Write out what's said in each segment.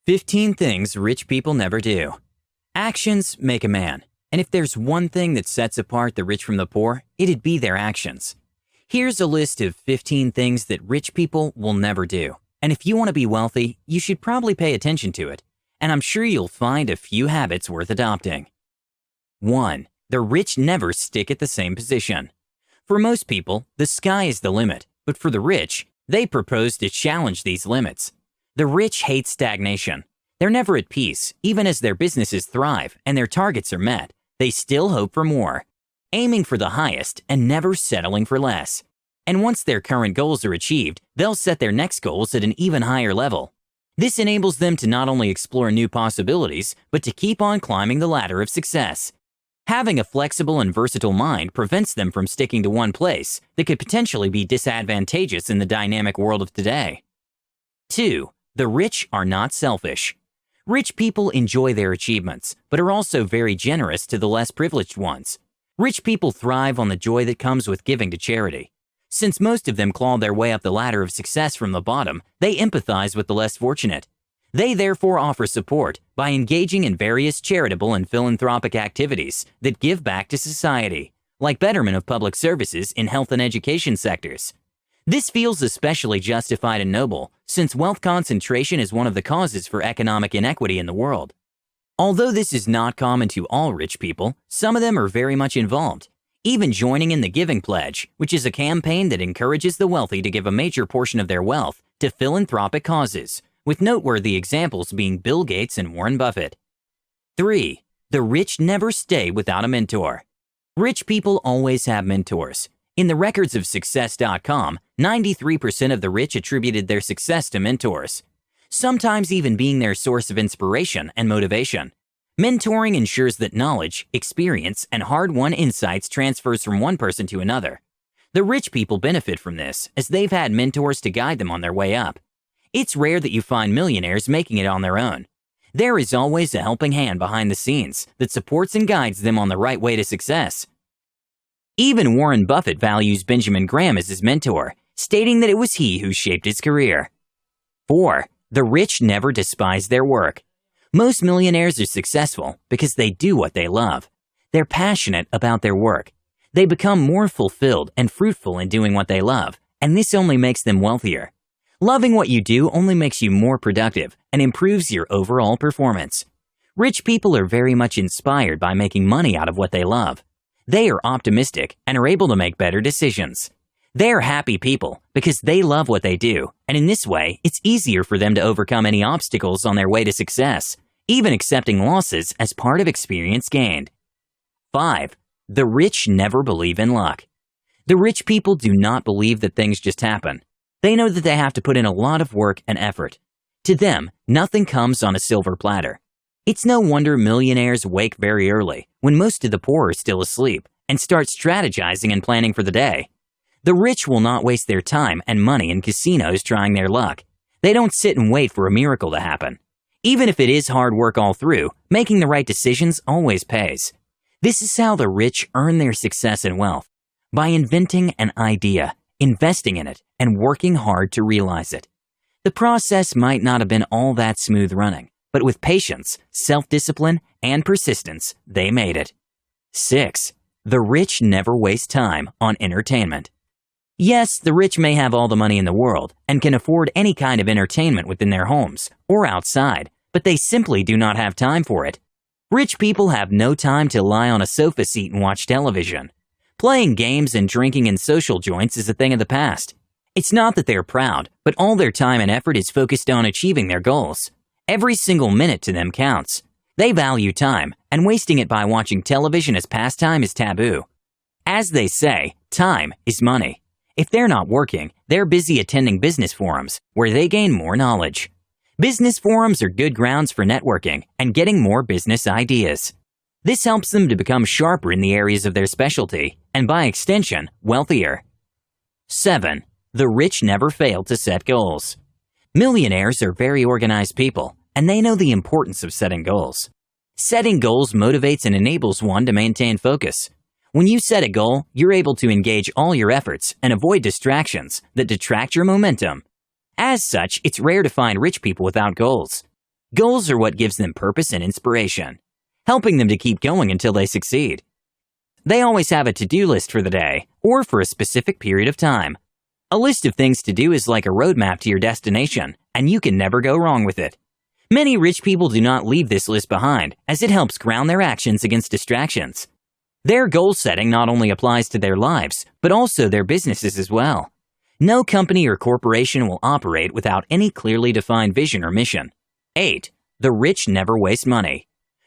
15 things rich people never do. Actions make a man, and if there's one thing that sets apart the rich from the poor, it'd be their actions. Here's a list of 15 things that rich people will never do. And if you want to be wealthy, you should probably pay attention to it. And I'm sure you'll find a few habits worth adopting. 1. The rich never stick at the same position. For most people, the sky is the limit, but for the rich, they propose to challenge these limits. The rich hate stagnation. They're never at peace, even as their businesses thrive and their targets are met. They still hope for more, aiming for the highest and never settling for less. And once their current goals are achieved, they'll set their next goals at an even higher level. This enables them to not only explore new possibilities, but to keep on climbing the ladder of success. Having a flexible and versatile mind prevents them from sticking to one place that could potentially be disadvantageous in the dynamic world of today. 2. The rich are not selfish. Rich people enjoy their achievements, but are also very generous to the less privileged ones. Rich people thrive on the joy that comes with giving to charity. Since most of them claw their way up the ladder of success from the bottom, they empathize with the less fortunate. They therefore offer support by engaging in various charitable and philanthropic activities that give back to society, like betterment of public services in health and education sectors. This feels especially justified and noble, since wealth concentration is one of the causes for economic inequity in the world. Although this is not common to all rich people, some of them are very much involved, even joining in the Giving Pledge, which is a campaign that encourages the wealthy to give a major portion of their wealth to philanthropic causes, with noteworthy examples being Bill Gates and Warren Buffett. 3. The rich never stay without a mentor. Rich people always have mentors. In the records of Success.com, 93% of the rich attributed their success to mentors, sometimes even being their source of inspiration and motivation. Mentoring ensures that knowledge, experience, and hard-won insights transfers from one person to another. The rich people benefit from this, as they've had mentors to guide them on their way up. It's rare that you find millionaires making it on their own. There is always a helping hand behind the scenes that supports and guides them on the right way to success. Even Warren Buffett values Benjamin Graham as his mentor, stating that it was he who shaped his career. 4. The rich never despise their work. Most millionaires are successful because they do what they love. They're passionate about their work. They become more fulfilled and fruitful in doing what they love, and this only makes them wealthier. Loving what you do only makes you more productive and improves your overall performance. Rich people are very much inspired by making money out of what they love. They are optimistic and are able to make better decisions. They are happy people because they love what they do, and in this way, it's easier for them to overcome any obstacles on their way to success, even accepting losses as part of experience gained. 5. The rich never believe in luck. The rich people do not believe that things just happen. They know that they have to put in a lot of work and effort. To them, nothing comes on a silver platter. It's no wonder millionaires wake very early, when most of the poor are still asleep, and start strategizing and planning for the day. The rich will not waste their time and money in casinos trying their luck. They don't sit and wait for a miracle to happen. Even if it is hard work all through, making the right decisions always pays. This is how the rich earn their success and wealth, by inventing an idea, investing in it, and working hard to realize it. The process might not have been all that smooth running, but with patience, self-discipline, and persistence, they made it. 6. The rich never waste time on entertainment. Yes, the rich may have all the money in the world and can afford any kind of entertainment within their homes or outside, but they simply do not have time for it. Rich people have no time to lie on a sofa seat and watch television. Playing games and drinking in social joints is a thing of the past. It's not that they're proud, but all their time and effort is focused on achieving their goals. Every single minute to them counts. They value time, and wasting it by watching television as pastime is taboo. As they say, time is money. If they're not working, they're busy attending business forums, where they gain more knowledge. Business forums are good grounds for networking and getting more business ideas. This helps them to become sharper in the areas of their specialty, and by extension, wealthier. 7. The rich never fail to set goals. Millionaires are very organized people, and they know the importance of setting goals. Setting goals motivates and enables one to maintain focus. When you set a goal, you're able to engage all your efforts and avoid distractions that detract your momentum. As such, it's rare to find rich people without goals. Goals are what gives them purpose and inspiration, helping them to keep going until they succeed. They always have a to-do list for the day or for a specific period of time. A list of things to do is like a roadmap to your destination, and you can never go wrong with it. Many rich people do not leave this list behind, as it helps ground their actions against distractions. Their goal setting not only applies to their lives, but also their businesses as well. No company or corporation will operate without any clearly defined vision or mission. 8. The rich never waste money.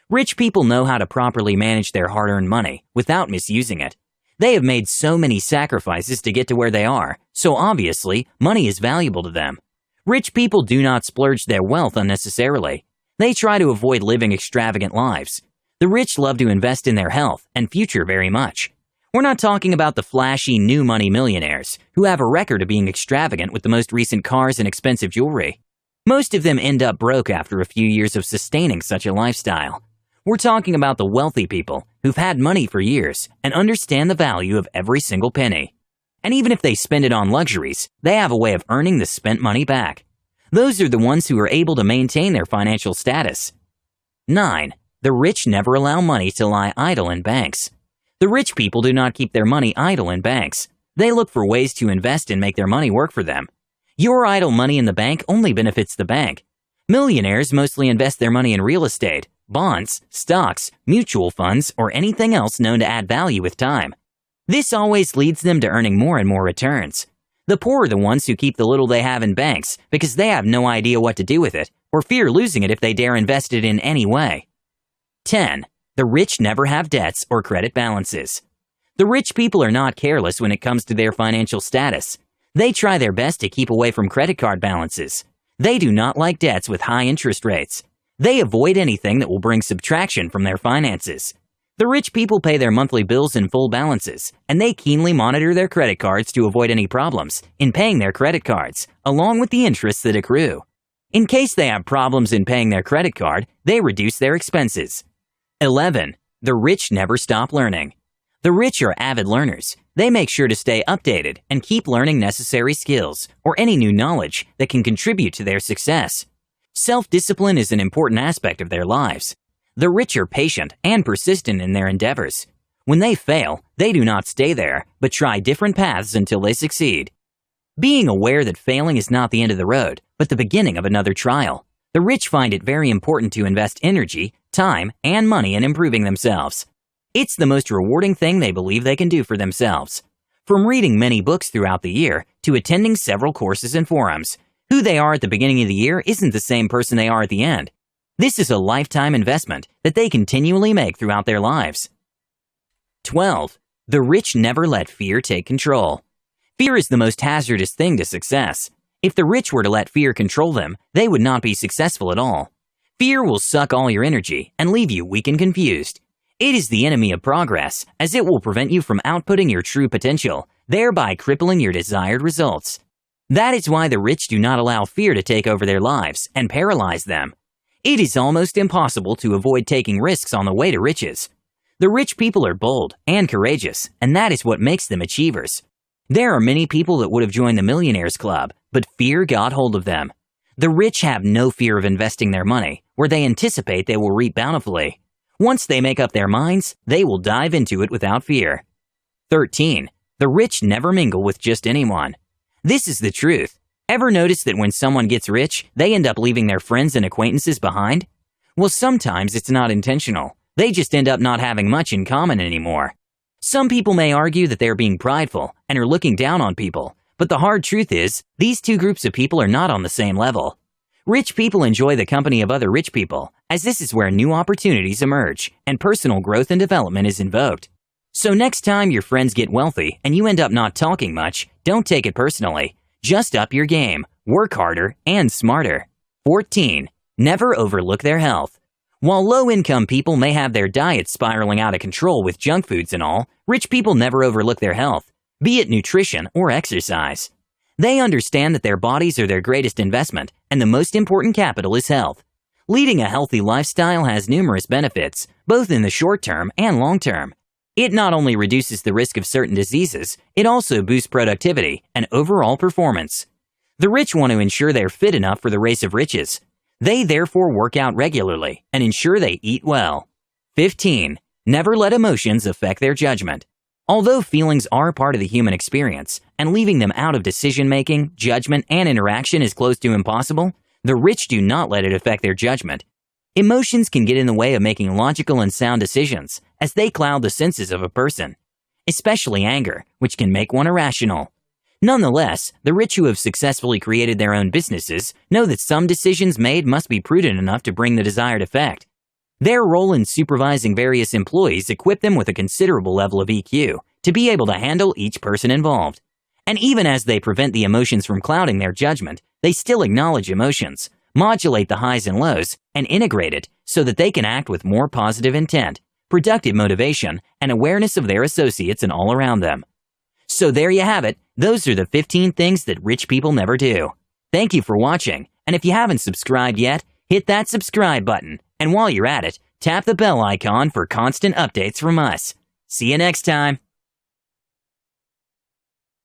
Rich people know how to properly manage their hard-earned money without misusing it. They have made so many sacrifices to get to where they are, so obviously, money is valuable to them. Rich people do not splurge their wealth unnecessarily. They try to avoid living extravagant lives. The rich love to invest in their health and future very much. We're not talking about the flashy new money millionaires who have a record of being extravagant with the most recent cars and expensive jewelry. Most of them end up broke after a few years of sustaining such a lifestyle. We're talking about the wealthy people who've had money for years and understand the value of every single penny. And even if they spend it on luxuries, they have a way of earning the spent money back. Those are the ones who are able to maintain their financial status. 9. The rich never allow money to lie idle in banks. The rich people do not keep their money idle in banks. They look for ways to invest and make their money work for them. Your idle money in the bank only benefits the bank. Millionaires mostly invest their money in real estate, bonds, stocks, mutual funds, or anything else known to add value with time. This always leads them to earning more and more returns. The poor are the ones who keep the little they have in banks because they have no idea what to do with it or fear losing it if they dare invest it in any way. 10. The rich never have debts or credit balances. The rich people are not careless when it comes to their financial status. They try their best to keep away from credit card balances. They do not like debts with high interest rates. They avoid anything that will bring subtraction from their finances. The rich people pay their monthly bills in full balances, and they keenly monitor their credit cards to avoid any problems in paying their credit cards, along with the interests that accrue. In case they have problems in paying their credit card, they reduce their expenses. 11. The rich never stop learning. The rich are avid learners. They make sure to stay updated and keep learning necessary skills or any new knowledge that can contribute to their success. Self-discipline is an important aspect of their lives. The rich are patient and persistent in their endeavors. When they fail, they do not stay there, but try different paths until they succeed. Being aware that failing is not the end of the road, but the beginning of another trial. The rich find it very important to invest energy, time, and money in improving themselves. It's the most rewarding thing they believe they can do for themselves. From reading many books throughout the year to attending several courses and forums, who they are at the beginning of the year isn't the same person they are at the end. This is a lifetime investment that they continually make throughout their lives. 12. The rich never let fear take control. Fear is the most hazardous thing to success. If the rich were to let fear control them, they would not be successful at all. Fear will suck all your energy and leave you weak and confused. It is the enemy of progress, as it will prevent you from outputting your true potential, thereby crippling your desired results. That is why the rich do not allow fear to take over their lives and paralyze them. It is almost impossible to avoid taking risks on the way to riches. The rich people are bold and courageous, and that is what makes them achievers. There are many people that would have joined the Millionaires Club, but fear got hold of them. The rich have no fear of investing their money, where they anticipate they will reap bountifully. Once they make up their minds, they will dive into it without fear. 13. The rich never mingle with just anyone. This is the truth. Ever notice that when someone gets rich, they end up leaving their friends and acquaintances behind? Well, sometimes it's not intentional. They just end up not having much in common anymore. Some people may argue that they're being prideful and are looking down on people, but the hard truth is, these two groups of people are not on the same level. Rich people enjoy the company of other rich people, as this is where new opportunities emerge and personal growth and development is invoked. So next time your friends get wealthy and you end up not talking much, don't take it personally. Just up your game, work harder, and smarter. 14. Never overlook their health. While low-income people may have their diets spiraling out of control with junk foods and all, rich people never overlook their health, be it nutrition or exercise. They understand that their bodies are their greatest investment, and the most important capital is health. Leading a healthy lifestyle has numerous benefits, both in the short term and long term. It not only reduces the risk of certain diseases, it also boosts productivity and overall performance. The rich want to ensure they're fit enough for the race of riches. They therefore work out regularly and ensure they eat well. 15. Never let emotions affect their judgment. Although feelings are part of the human experience, and leaving them out of decision-making, judgment, and interaction is close to impossible, the rich do not let it affect their judgment. Emotions can get in the way of making logical and sound decisions, as they cloud the senses of a person, especially anger, which can make one irrational. Nonetheless, the rich who have successfully created their own businesses know that some decisions made must be prudent enough to bring the desired effect. Their role in supervising various employees equipped them with a considerable level of EQ to be able to handle each person involved. And even as they prevent the emotions from clouding their judgment, they still acknowledge emotions, modulate the highs and lows, and integrate it so that they can act with more positive intent, productive motivation, and awareness of their associates and all around them. So there you have it. Those are the 15 things that rich people never do. Thank you for watching, and if you haven't subscribed yet, hit that subscribe button. And while you're at it, tap the bell icon for constant updates from us. See you next time.